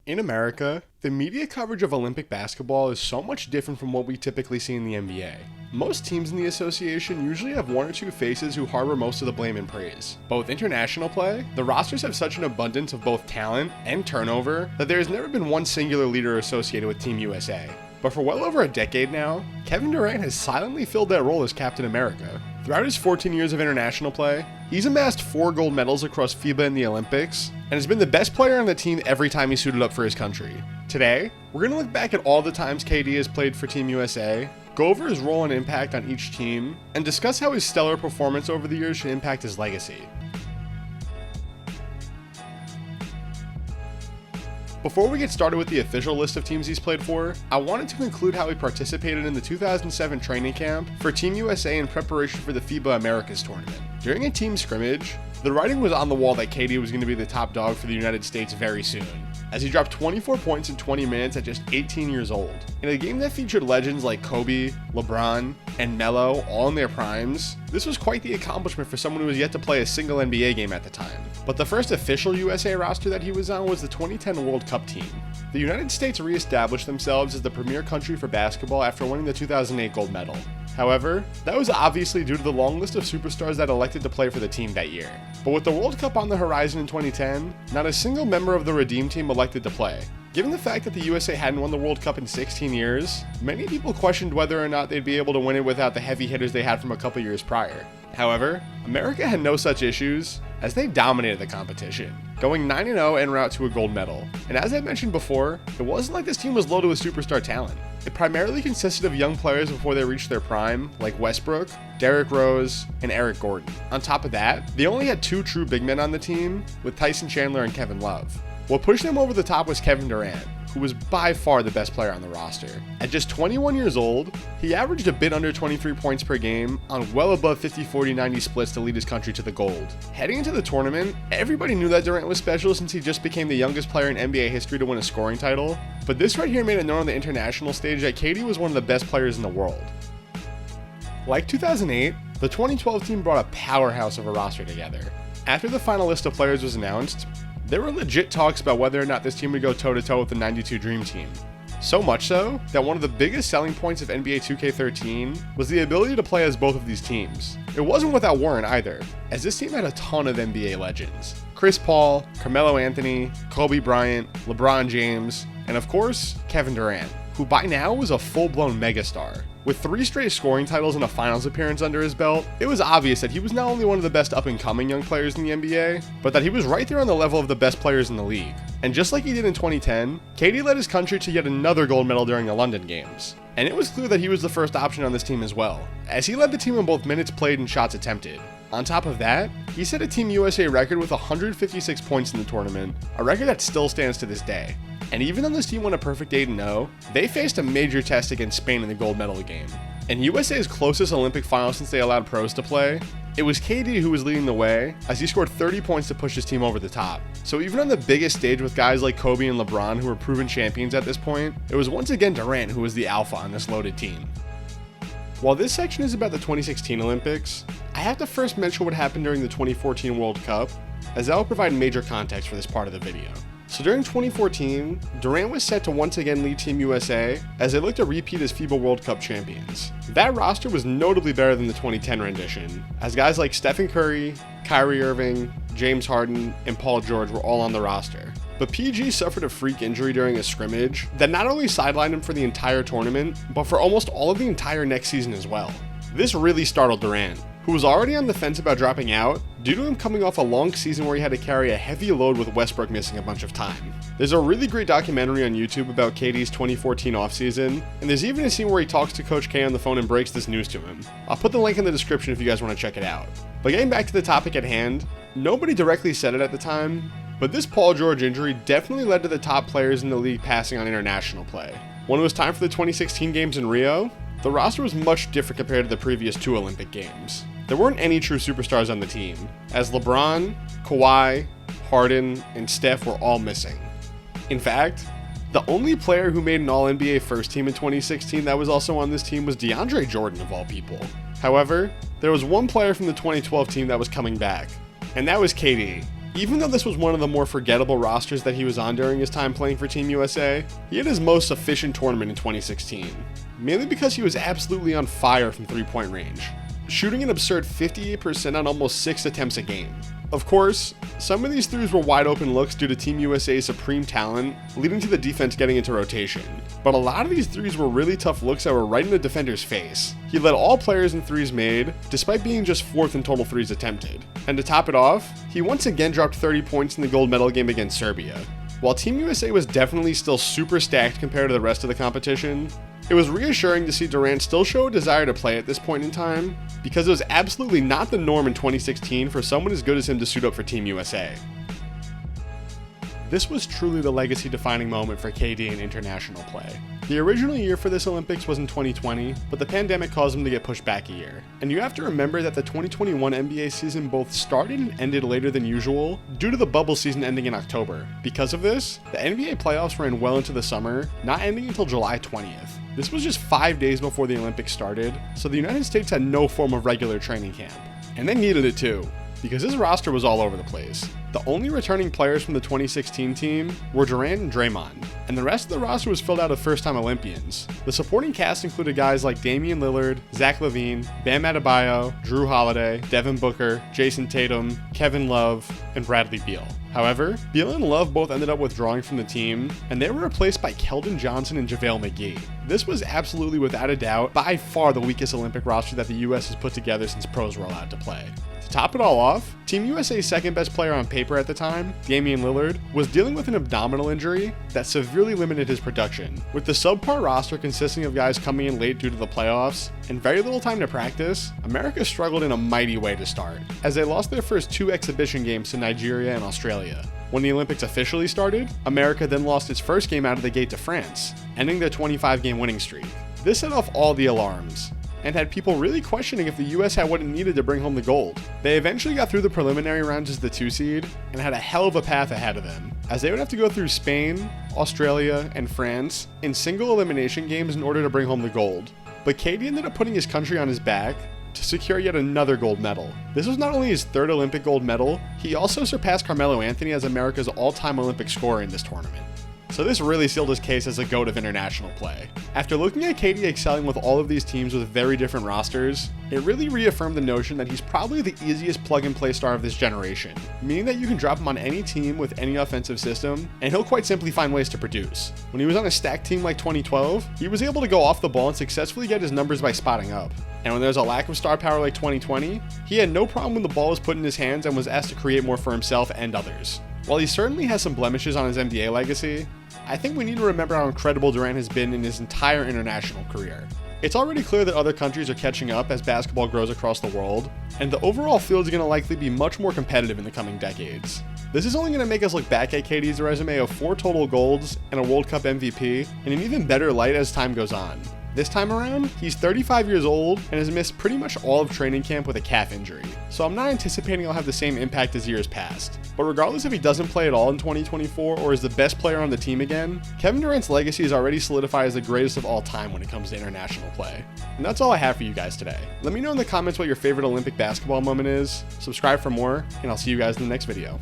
In America, the media coverage of Olympic basketball is so much different from what we typically see in the NBA. Most teams in the association usually have one or two faces who harbor most of the blame and praise. But with international play, the rosters have such an abundance of both talent and turnover that there has never been one singular leader associated with Team USA. But for well over a decade now, Kevin Durant has silently filled that role as Captain America. Throughout his 14 years of international play, he's amassed 4 gold medals across FIBA and the Olympics, and has been the best player on the team every time he suited up for his country. Today, we're going to look back at all the times KD has played for Team USA, go over his role and impact on each team, and discuss how his stellar performance over the years should impact his legacy. Before we get started with the official list of teams he's played for, I wanted to include how he participated in the 2007 training camp for Team USA in preparation for the FIBA Americas tournament. During a team scrimmage, the writing was on the wall that KD was going to be the top dog for the United States very soon, as he dropped 24 points in 20 minutes at just 18 years old. In a game that featured legends like Kobe, LeBron, and Melo all in their primes, this was quite the accomplishment for someone who was yet to play a single NBA game at the time. But the first official USA roster that he was on was the 2010 World Cup team. The United States re-established themselves as the premier country for basketball after winning the 2008 gold medal. However, that was obviously due to the long list of superstars that elected to play for the team that year. But with the World Cup on the horizon in 2010, not a single member of the Redeem team elected to play. Given the fact that the USA hadn't won the World Cup in 16 years, many people questioned whether or not they'd be able to win it without the heavy hitters they had from a couple years prior. However, America had no such issues, as they dominated the competition, going 9-0 en route to a gold medal. And as I mentioned before, it wasn't like this team was loaded with superstar talent. It primarily consisted of young players before they reached their prime, like Westbrook, Derrick Rose, and Eric Gordon. On top of that, they only had 2 true big men on the team, with Tyson Chandler and Kevin Love. What pushed them over the top was Kevin Durant, who was by far the best player on the roster. At just 21 years old, he averaged a bit under 23 points per game on well above 50-40-90 splits to lead his country to the gold. Heading into the tournament, everybody knew that Durant was special since he just became the youngest player in NBA history to win a scoring title, but this right here made it known on the international stage that KD was one of the best players in the world. Like 2008, the 2012 team brought a powerhouse of a roster together. After the final list of players was announced, there were legit talks about whether or not this team would go toe-to-toe with the '92 Dream Team. So much so, that one of the biggest selling points of NBA 2K13 was the ability to play as both of these teams. It wasn't without warrant either, as this team had a ton of NBA legends. Chris Paul, Carmelo Anthony, Kobe Bryant, LeBron James, and of course, Kevin Durant, who by now was a full-blown megastar. With 3 straight scoring titles and a finals appearance under his belt, it was obvious that he was not only one of the best up-and-coming young players in the NBA, but that he was right there on the level of the best players in the league. And just like he did in 2010, KD led his country to yet another gold medal during the London Games. And it was clear that he was the first option on this team as well, as he led the team in both minutes played and shots attempted. On top of that, he set a Team USA record with 156 points in the tournament, a record that still stands to this day. And even though this team won a perfect 8-0, they faced a major test against Spain in the gold medal game. In USA's closest Olympic final since they allowed pros to play, it was KD who was leading the way, as he scored 30 points to push his team over the top. So even on the biggest stage with guys like Kobe and LeBron who were proven champions at this point, it was once again Durant who was the alpha on this loaded team. While this section is about the 2016 Olympics, I have to first mention what happened during the 2014 World Cup, as that will provide major context for this part of the video. So during 2014, Durant was set to once again lead Team USA as they looked to repeat as FIBA World Cup champions. That roster was notably better than the 2010 rendition, as guys like Stephen Curry, Kyrie Irving, James Harden, and Paul George were all on the roster. But PG suffered a freak injury during a scrimmage that not only sidelined him for the entire tournament, but for almost all of the entire next season as well. This really startled Durant, who was already on the fence about dropping out due to him coming off a long season where he had to carry a heavy load with Westbrook missing a bunch of time. There's a really great documentary on YouTube about KD's 2014 offseason, and there's even a scene where he talks to Coach K on the phone and breaks this news to him. I'll put the link in the description if you guys want to check it out. But getting back to the topic at hand, nobody directly said it at the time, but this Paul George injury definitely led to the top players in the league passing on international play. When it was time for the 2016 games in Rio, the roster was much different compared to the previous 2 Olympic games. There weren't any true superstars on the team, as LeBron, Kawhi, Harden, and Steph were all missing. In fact, the only player who made an All-NBA first team in 2016 that was also on this team was DeAndre Jordan of all people. However, there was one player from the 2012 team that was coming back, and that was KD. Even though this was one of the more forgettable rosters that he was on during his time playing for Team USA, he had his most efficient tournament in 2016, mainly because he was absolutely on fire from three-point range, shooting an absurd 58% on almost 6 attempts a game. Of course, some of these threes were wide open looks due to Team USA's supreme talent, leading to the defense getting into rotation. But a lot of these threes were really tough looks that were right in the defender's face. He led all players in threes made, despite being just 4th in total threes attempted. And to top it off, he once again dropped 30 points in the gold medal game against Serbia. While Team USA was definitely still super stacked compared to the rest of the competition, it was reassuring to see Durant still show a desire to play at this point in time, because it was absolutely not the norm in 2016 for someone as good as him to suit up for Team USA. This was truly the legacy-defining moment for KD in international play. The original year for this Olympics was in 2020, but the pandemic caused him to get pushed back a year. And you have to remember that the 2021 NBA season both started and ended later than usual due to the bubble season ending in October. Because of this, the NBA playoffs ran well into the summer, not ending until July 20th. This was just 5 days before the Olympics started, so the United States had no form of regular training camp. And they needed it too, because his roster was all over the place. The only returning players from the 2016 team were Durant and Draymond, and the rest of the roster was filled out of first-time Olympians. The supporting cast included guys like Damian Lillard, Zach LaVine, Bam Adebayo, Drew Holiday, Devin Booker, Jason Tatum, Kevin Love, and Bradley Beal. However, Beal and Love both ended up withdrawing from the team, and they were replaced by Keldon Johnson and JaVale McGee. This was absolutely, without a doubt, by far the weakest Olympic roster that the US has put together since pros were allowed to play. To top it all off, Team USA's second best player on paper at the time, Damian Lillard, was dealing with an abdominal injury that severely limited his production. With the subpar roster consisting of guys coming in late due to the playoffs and very little time to practice, America struggled in a mighty way to start, as they lost their first 2 exhibition games to Nigeria and Australia. When the Olympics officially started, America then lost its first game out of the gate to France, ending their 25-game winning streak. This set off all the alarms, and had people really questioning if the US had what it needed to bring home the gold. They eventually got through the preliminary rounds as the 2 seed, and had a hell of a path ahead of them, as they would have to go through Spain, Australia, and France in single elimination games in order to bring home the gold. But KD ended up putting his country on his back to secure yet another gold medal. This was not only his 3rd Olympic gold medal, he also surpassed Carmelo Anthony as America's all-time Olympic scorer in this tournament. So this really sealed his case as a GOAT of international play. After looking at KD excelling with all of these teams with very different rosters, it really reaffirmed the notion that he's probably the easiest plug-and-play star of this generation, meaning that you can drop him on any team with any offensive system, and he'll quite simply find ways to produce. When he was on a stacked team like 2012, he was able to go off the ball and successfully get his numbers by spotting up. And when there was a lack of star power like 2020, he had no problem when the ball was put in his hands and was asked to create more for himself and others. While he certainly has some blemishes on his NBA legacy, I think we need to remember how incredible Durant has been in his entire international career. It's already clear that other countries are catching up as basketball grows across the world, and the overall field is going to likely be much more competitive in the coming decades. This is only going to make us look back at KD's resume of 4 total golds and a World Cup MVP in an even better light as time goes on. This time around, he's 35 years old and has missed pretty much all of training camp with a calf injury, so I'm not anticipating he'll have the same impact as years past. But regardless if he doesn't play at all in 2024 or is the best player on the team again, Kevin Durant's legacy is already solidified as the greatest of all time when it comes to international play. And that's all I have for you guys today. Let me know in the comments what your favorite Olympic basketball moment is, subscribe for more, and I'll see you guys in the next video.